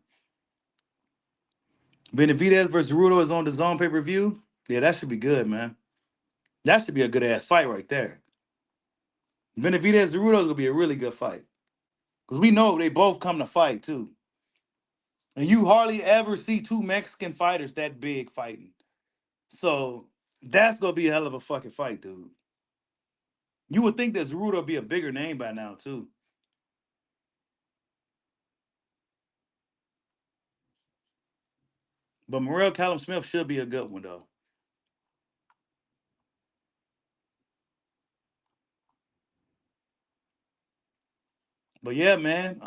Benavidez versus Rudo is on the Zone pay-per-view. Yeah, that should be good, man. That should be a good ass fight right there. Benavidez Cerudo is gonna be a really good fight. Because we know they both come to fight too. And you hardly ever see 2 Mexican fighters that big fighting. So that's gonna be a hell of a fucking fight, dude. You would think that Cerudo would be a bigger name by now, too. But Morrell Callum Smith should be a good one, though. But yeah, man.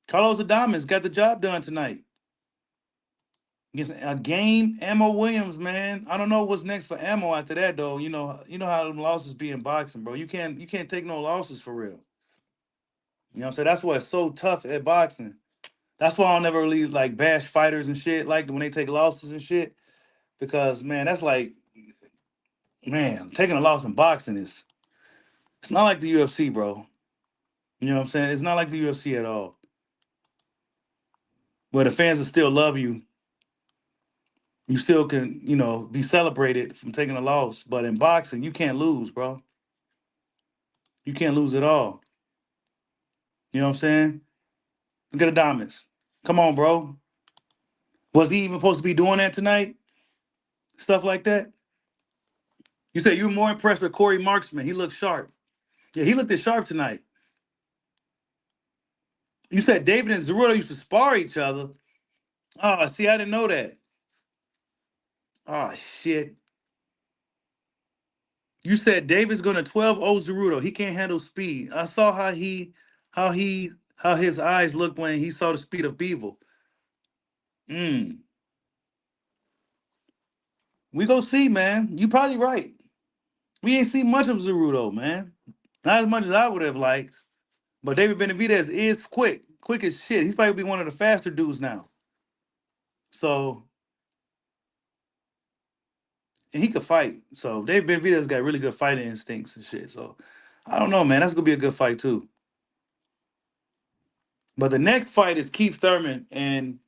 Carlos Adames got the job done tonight. Against a game, Ammo Williams, man. I don't know what's next for Ammo after that, though. You know how them losses be in boxing, bro. You can't take no losses for real. You know what I'm saying? That's why it's so tough at boxing. That's why I'll never really like bash fighters and shit, like when they take losses and shit. Because man, that's like, man, taking a loss in boxing it's not like the UFC, bro. You know what I'm saying? It's not like the UFC at all. Where the fans will still love you. You still can, be celebrated from taking a loss. But in boxing, you can't lose, bro. You can't lose at all. You know what I'm saying? Look at Adames. Come on, bro. Was he even supposed to be doing that tonight? Stuff like that? You said you were more impressed with Corey Marksman. He looked sharp. Yeah, he looked sharp tonight. You said David and Zerudo used to spar each other. Oh, see, I didn't know that. Oh, shit. You said David's gonna 12-0 Zerudo. He can't handle speed. I saw how his eyes looked when he saw the speed of Beevil. We go see, man. You probably right. We ain't seen much of Zerudo, man. Not as much as I would have liked. But David Benavidez is quick as shit. He's probably be one of the faster dudes now. So, and he could fight. So David Benavidez got really good fighting instincts and shit. So I don't know, man. That's gonna be a good fight too. But the next fight is Keith Thurman and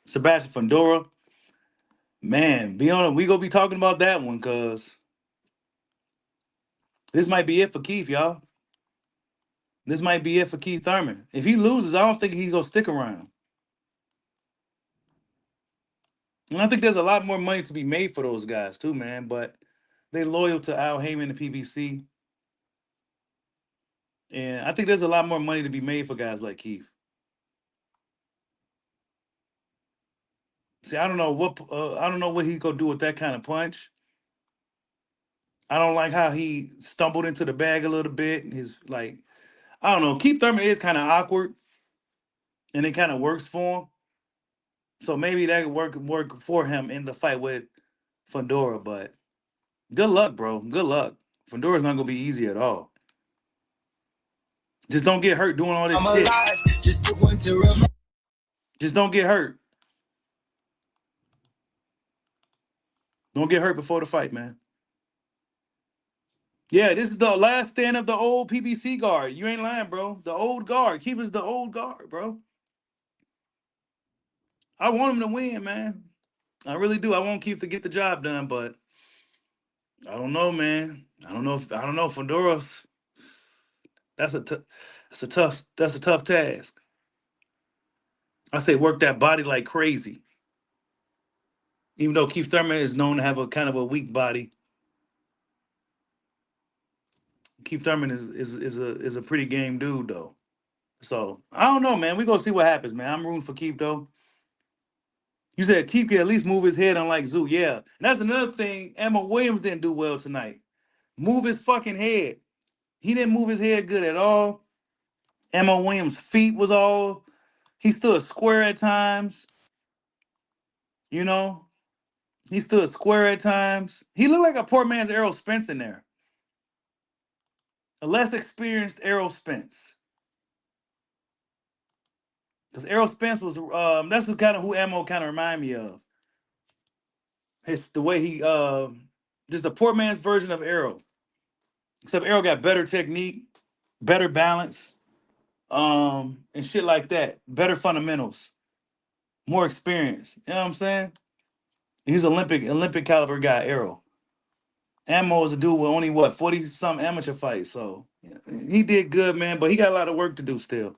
Sebastian Fundora. Man, we gonna be talking about that one because this might be it for Keith, y'all. This might be it for Keith Thurman. If he loses, I don't think he's gonna stick around. And I think there's a lot more money to be made for those guys too, man. But they loyal to Al Heyman and PBC. And I think there's a lot more money to be made for guys like Keith. See, I don't know what he gonna do with that kind of punch. I don't like how he stumbled into the bag a little bit. I don't know. Keith Thurman is kind of awkward, and it kind of works for him. So maybe that could work for him in the fight with Fundora. But good luck, bro. Good luck. Fundora's not gonna be easy at all. Just don't get hurt doing all this I'm shit. alive, just the one to remember. Just don't get hurt. Don't get hurt before the fight, man. Yeah, this is the last stand of the old PBC guard. You ain't lying, bro. The old guard. Keith is the old guard, bro. I want him to win, man. I really do. I want Keith to get the job done, but I don't know, man. I don't know. Fundora's. That's a tough task. I say work that body like crazy. Even though Keith Thurman is known to have a kind of a weak body, Keith Thurman is a pretty game dude though. So I don't know, man. We gonna see what happens, man. I'm rooting for Keith though. You said Keith can at least move his head, unlike Zoo. Yeah, and that's another thing. Emma Williams didn't do well tonight. Move his fucking head. He didn't move his head good at all. Emma Williams' feet was all. He stood square at times. You know, he stood square at times. He looked like a poor man's Errol Spence in there. A less experienced Errol Spence. Because Errol Spence was, that's who Ammo kind of remind me of. The way he, just a poor man's version of Errol. Except Errol got better technique, better balance, and shit like that. Better fundamentals, more experience. You know what I'm saying? He's Olympic caliber guy, Errol. Ammo is a dude with only 40-some amateur fights. So he did good, man, but he got a lot of work to do still.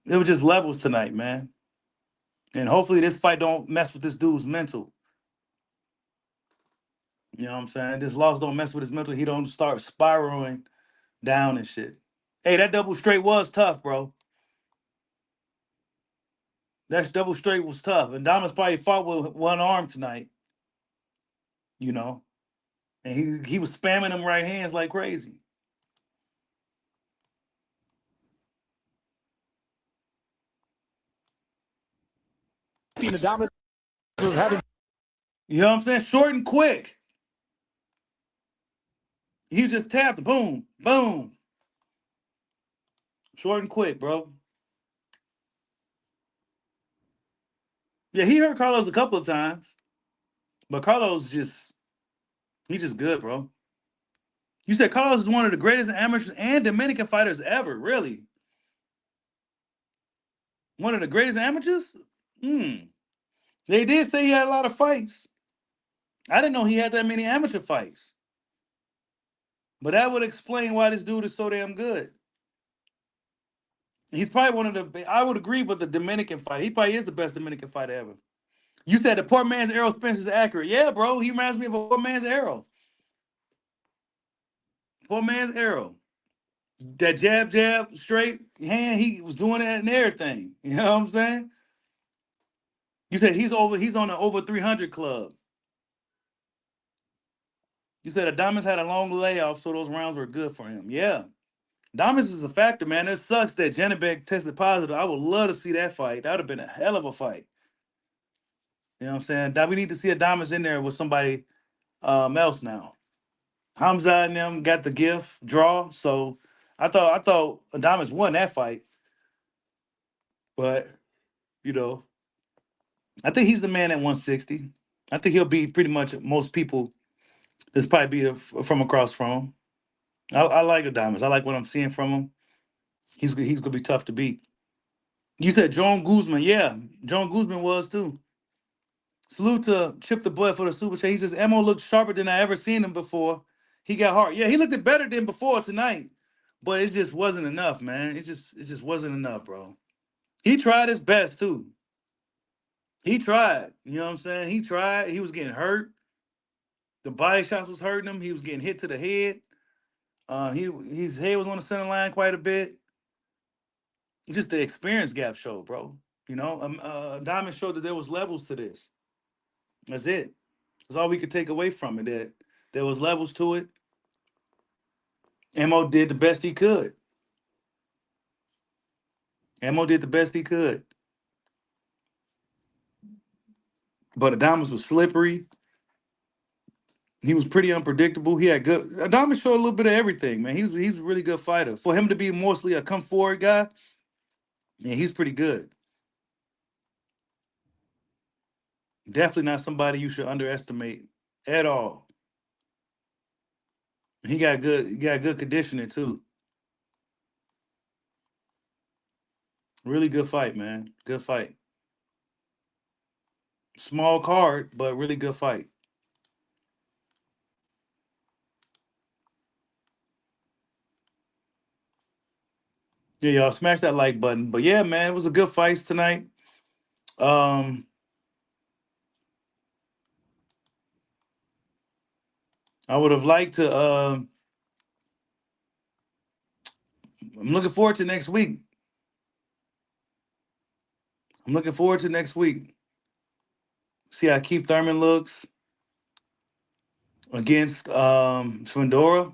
It was just levels tonight, man. And hopefully this fight don't mess with this dude's mental. You know what I'm saying? This loss don't mess with his mental. He don't start spiraling down and shit. Hey, that double straight was tough, bro. That double straight was tough. And Damas probably fought with one arm tonight. You know? And he was spamming them right hands like crazy. Adames was having. You know what I'm saying? Short and quick. He just tapped, boom, boom. Short and quick, bro. Yeah, he hurt Carlos a couple of times, but Carlos he's just good, bro. You said Carlos is one of the greatest amateurs and Dominican fighters ever, really? One of the greatest amateurs? They did say he had a lot of fights. I didn't know he had that many amateur fights. But that would explain why this dude is so damn good. He's probably one of the, I would agree with the Dominican fighter. He probably is the best Dominican fighter ever. You said the poor man's Errol Spence is accurate. Yeah, bro. He reminds me of a poor man's Errol. Poor man's Errol. That jab, straight hand, he was doing that and everything. You know what I'm saying? You said he's on the over 300 club. You said Adames had a long layoff, so those rounds were good for him. Yeah. Adames is a factor, man. It sucks that Janibek tested positive. I would love to see that fight. That would have been a hell of a fight. You know what I'm saying? We need to see Adames in there with somebody else now. Hamza and them got the gift draw, so I thought Adames won that fight. But, you know, I think he's the man at 160. I think he'll beat pretty much most people that's probably be from across from him. I like Adames. I like what I'm seeing from him. He's gonna be tough to beat. You said Joan Guzman. Yeah, Joan Guzman was too. Salute to Chip the Boy for the super chat. He says Emo looked sharper than I ever seen him before. He got hard. Yeah, he looked better than before tonight, but it just wasn't enough, man. It just wasn't enough, bro. He tried his best too. He tried. You know what I'm saying? He tried. He was getting hurt. The body shots was hurting him. He was getting hit to the head. His head was on the center line quite a bit. Just the experience gap showed, bro. You know, Diamond showed that there was levels to this. That's it. That's all we could take away from it. That there was levels to it. Mo did the best he could. Mo did the best he could. But Adames was slippery. He was pretty unpredictable. He had good. Adames showed a little bit of everything, man. He's a really good fighter. For him to be mostly a come forward guy, yeah, he's pretty good. Definitely not somebody you should underestimate at all. He got good conditioning too. Really good fight, man. Good fight. Small card, but really good fight. Yeah, y'all smash that like button. But yeah, man, it was a good fight tonight. I would have liked to. I'm looking forward to next week. See how Keith Thurman looks against Fundora.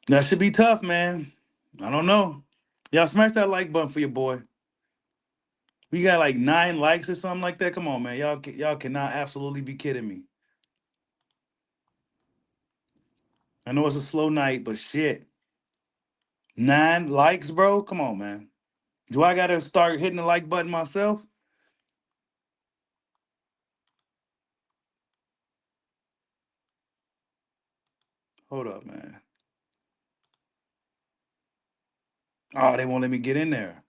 That should be tough, man. I don't know. Y'all smash that like button for your boy. We got like 9 likes or something like that. Come on, man. Y'all cannot absolutely be kidding me. I know it's a slow night, but shit. 9 likes, bro? Come on, man. Do I got to start hitting the like button myself? Hold up, man. Oh, they won't let me get in there.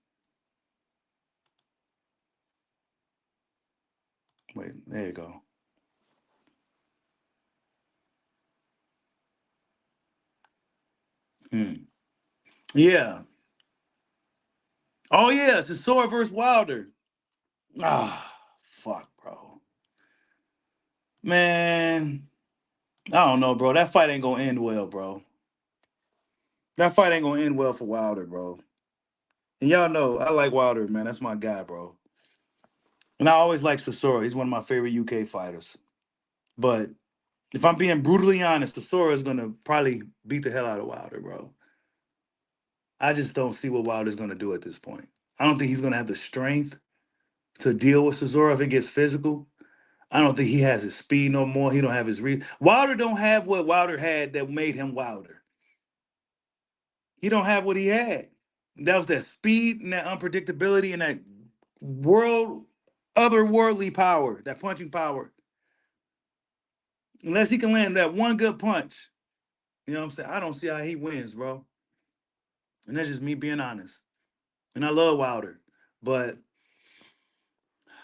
Wait, there you go. Yeah. Oh, yeah, it's Chisora versus Wilder. Ah, fuck, bro. Man, I don't know, bro. That fight ain't gonna end well, bro. That fight ain't gonna end well for Wilder, bro. And y'all know I like Wilder, man. That's my guy, bro. And I always like Chisora. He's one of my favorite UK fighters. But if I'm being brutally honest, Chisora is gonna probably beat the hell out of Wilder, bro. I just don't see what Wilder's gonna do at this point. I don't think he's gonna have the strength to deal with Chisora if it gets physical. I don't think he has his speed no more. He don't have his read. Wilder don't have what Wilder had that made him Wilder. He don't have what he had. That was that speed and that unpredictability and that otherworldly power, that punching power. Unless he can land that one good punch, you know what I'm saying? I don't see how he wins, bro. And that's just me being honest. And I love Wilder, but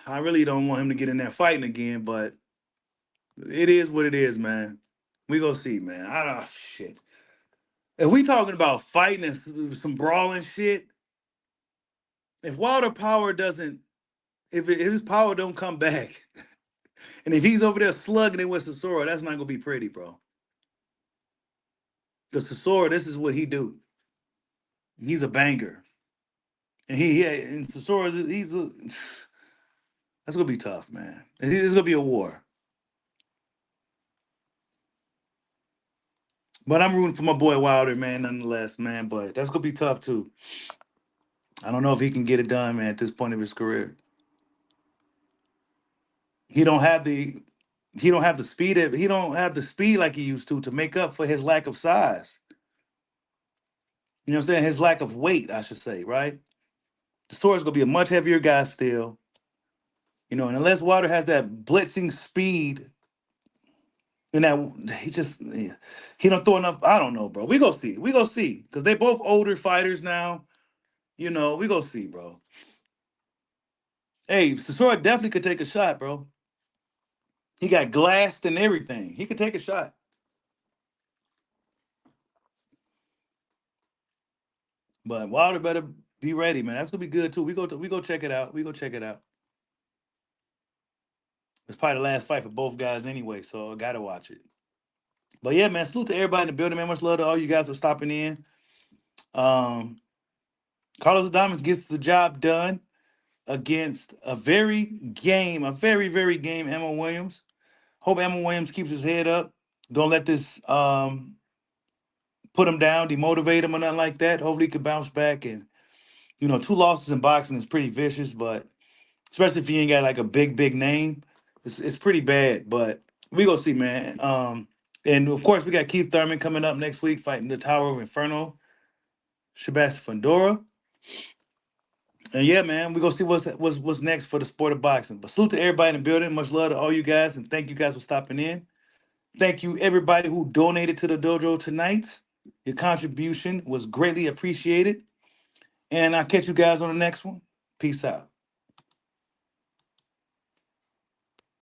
I really don't want him to get in there fighting again. But it is what it is, man. We go see, man. I don't shit. If we talking about fighting and some brawling shit, if Wilder power doesn't, if his power don't come back, and if he's over there slugging it with Chisora, that's not gonna be pretty, bro. Because Chisora, this is what he do. He's a banger, and and Chisora, that's gonna be tough, man. It's gonna be a war. But I'm rooting for my boy Wilder, man, nonetheless, man. But that's gonna be tough too. I don't know if he can get it done, man, at this point of his career. He don't have the speed like he used to make up for his lack of size. You know what I'm saying? His lack of weight, I should say, right? Chisora's gonna be a much heavier guy still. You know, and unless Wilder has that blitzing speed, and that he don't throw enough. I don't know, bro. We go see. Because they both older fighters now. You know, we go see, bro. Hey, Chisora definitely could take a shot, bro. He got glassed and everything. He could take a shot. But Wilder better be ready, man. That's gonna be good too. We go check it out. It's probably the last fight for both guys anyway, so I gotta watch it. But yeah, man, salute to everybody in the building, man. Much love to all you guys for stopping in. Carlos Adames gets the job done against a very, very game Emma Williams. Hope Emma Williams keeps his head up. Don't let this put him down, demotivate him or nothing like that. Hopefully he can bounce back. And, 2 losses in boxing is pretty vicious, but especially if you ain't got like a big name, it's pretty bad. But we gonna see, man. And of course we got Keith Thurman coming up next week fighting the Tower of Inferno, Sebastian Fundora. And yeah, man, we gonna see what's next for the sport of boxing. But salute to everybody in the building. Much love to all you guys, and thank you guys for stopping in. Thank you everybody who donated to the dojo tonight. Your contribution was greatly appreciated. And I'll catch you guys on the next one. Peace out.